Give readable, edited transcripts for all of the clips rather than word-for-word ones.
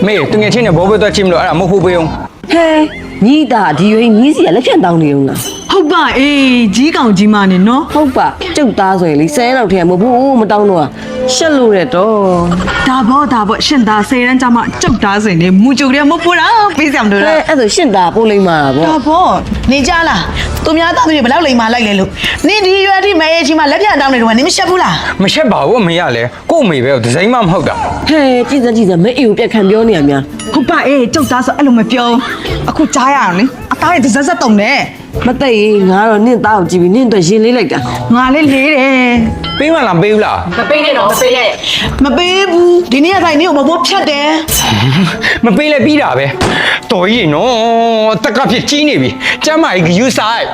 မေတငယ်ချင်းနဲ့ဘောဘသွားချင်းမလို့အဲ့ဒါမဟုတ်ဘူးပေးအောင် ဟဲညီတာဒီရွေးညီစီကလက်ဖြတ်တောင်းနေအောင်လား ဟုတ်ပါအေးကြီးကောင်ကြီးမနဲ့နော် ဟုတ်ပါကျုပ်သားဆိုရင်လေ10လောက်ထဲမဟုတ်ဘူးမတောင်းတော့ရှက်လို့ရတော့ ဒါပေါ့ရှင်သား10ရန်ကြမှာကြောက်သားစင်နေမူကြိုရဲမပိုးတာပေးစရာမလို ဟဲ လား အဲ့ဆိုရှင့်တာပို့လိုက်မှာပေါ့ ဒါပေါ့နေကြလားသူများသားသမီးဘယ်လောက်လိမ်မာလိုက်လဲလို့နင်ဒီရွယ်ထိမဲရေးချင်းမှလက်ပြတောင်းနေတော့နင်မရှက်ဘူးလား မရှက်ပါဘူးအမေရလဲကို့အမေပဲဒီဇိုင်းမှမဟုတ်တာ ဟဲကြည်စမ်းမဲအေကိုပြက်ခံပြောနေရများ ဟုတ်ပါအေးကြောက်သားဆိုအဲ့လိုမပြောအခုကြားရအောင်လေအသားရဲ့ဇက်ဇက်တုံနေ မသိရင်ငါတော့နင့်သားကိုကြည့်ပြီးနင့်အတွက်ရင်လေးလိုက်တာ ငါလေးလေးတယ် ပေးမလားပေးဘူးလား မပေးဘူးဒီနေ့ကတိုင်းနေကိုမမိုးဖြတ်တယ် မပေးလဲပြီးတာပဲတော်ကြီးနော်တက်ကဖြစ်ကြီးနေပြီကျမ်းမာကြီးယူဆိုင်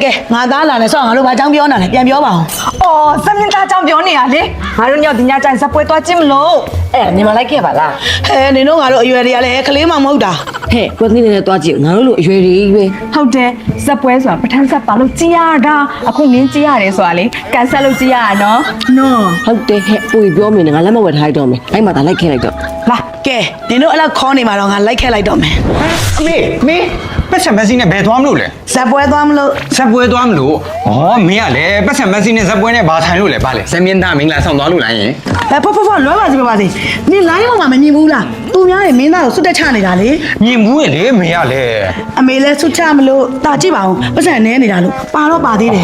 ကဲငါသားလာနေဆောင်းငါတို့ဘာအကြောင်းပြောနေတာလဲပြန်ပြောပါအောင် အော်စမင်းသားကြောင့်ပြောနေရလေငါတို့ညဒီညကျရင်စပွဲသွားချင်းမလို့ အဲ့နေမလိုက်ခဲ့ပါလား ဟဲနင်တို့ငါတို့အရွယ်တွေကလည်းကလေးမှမဟုတ်တာ ဟဲ့ကွက်ကြီးနဲ့တွားကြည့်ငါတို့လိုအရွယ်ကြီးပဲ ဟုတ်တယ်စပွဲဆိုတာပထမဆက်ပါလို့ကြည်ရတာအခုမင်းကြည်ရတယ်ဆိုတာလေကန်ဆယ်လို့ကြည်ရတာနော် နော် ဟုတ်တယ်ဟဲ့ပူပြောမင်းငါလက်မဝယ်ထားလိုက်တော့မယ်အဲ့မှာဒါလိုက်ခဲလိုက်တော့ လာ ကဲနင်တို့အဲ့လောက်ခေါ်နေမှာတော့ငါလိုက်ခဲ့လိုက်တော့မယ် အမေပတ်စံမက်ဆီနဲ့ဘယ်သွားမလို့လဲ ဇက်ပွဲသွားမလို့ ဇက်ပွဲသွားမလို့ဩမင်းကလည်းပတ်စံမက်ဆီနဲ့ဇက်ပွဲနဲ့ဘာထိုင်လို့လဲဗာလဲဇမင်းသားမင်္ဂလာဆောင်သွားလို့လားယင် ဖောလွယ်ပါစီပါစီနင်လိုင်းပေါ်မှာမမြင်ဘူးလားသူများရဲ့မင်းသားကိုစွတ်တက်ချနေတာလေ မြင်ဘူးလေမေကလည်း အမေလည်းစွတ်ချမလို့တာကြည့်ပါအောင်ပတ်စံနဲနေတာလို့ပါတော့ပါသေးတယ်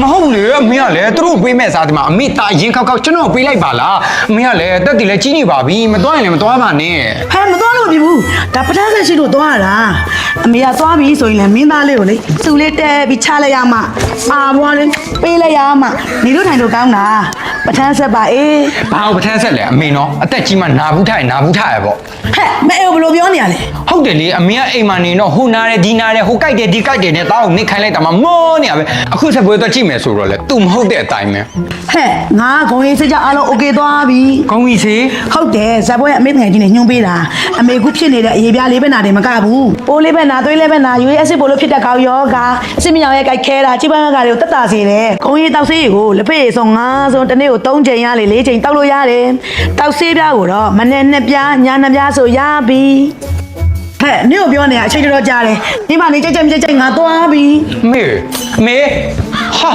မဟုတ်ဘူးလေအမေကလည်းသူတို့ပေးမဲ့စားဒီမှာအမေတာရင်ခောက်ကျွန်တော်ပေးလိုက်ပါလားအမေကလည်းတက်တည်လည်းကြီးနေပါပြီမသွားရင်လည်းမသွားပါနဲ့ ဟဲ့မသွားလို့မဖြစ်ဘူးဒါပထမဆက်ရှိလို့သွားရတာအမေကသွားပြီဆိုရင်လည်းမင်းသားလေးကိုလေသူ့လေးတဲပြီးချလိုက်ရမှအာဘွားလေးပေးလိုက်ရမှနေတို့ထိုင်တို့ကောင်းတာပထမဆက်ပါအေး ဘာလို့ပထမ်းဆက်လဲအမေနော်အသက်ကြီးမှနာဘူးထိုင်ရပေါ့ ဟဲ့မအေးဘယ်လိုပြောနေရလဲ ဟုတ်တယ်လေအမေကအိမ်မှာနေတော့ဟိုနာတယ်ဒီနာတယ်ဟိုကြိုက်တယ်ဒီကြိုက်တယ်နဲ့တောင်းနေခိုင်းလိုက်တာမှမောနေရပဲအခုဆက်ပွဲတော့ကြည့်မယ်ဆိုတော့လေ तू မဟုတ်တဲ့အတိုင်းပဲ ဟဲ့ငါဂုံရေးစကြအားလုံးโอเคသွားပြီ ကောင်းပြီစေ ဟုတ်တယ်ဇက်ပွဲအမေငယ်ကြီးနဲ့ညှိုးပေးတာအမေခုဖြစ်နေတဲ့အရေးပြားလေးပဲနာတယ်မကဘူးပိုးလေးပဲနာသွေးလေးပဲနာယူရေးအဆစ်ပိုးလို့ဖြစ်တဲ့ကောက်ယောဂအဆစ်မြောင်ရဲ့ကြိုက်ခဲတာချိပန်းကတွေကိုတက်တာစေတယ်ဂုံရေးတောက်ဆေးကိုလက်ဖက်ရည်စုံ9စုံတစ်နေ့ကို3ချိန်ရလေ4ချိန်တောက်လို့ရတယ်တောက်ဆေးပြားကိုတော့မနေ့2ပြားည2ပြားဆိုရပြီဟဲ့နင့်ကိုပြောနေရအချိန်တော်ကြာတယ်ဒီမှာနေကြိတ်ငါသွားပြီ မေဟာ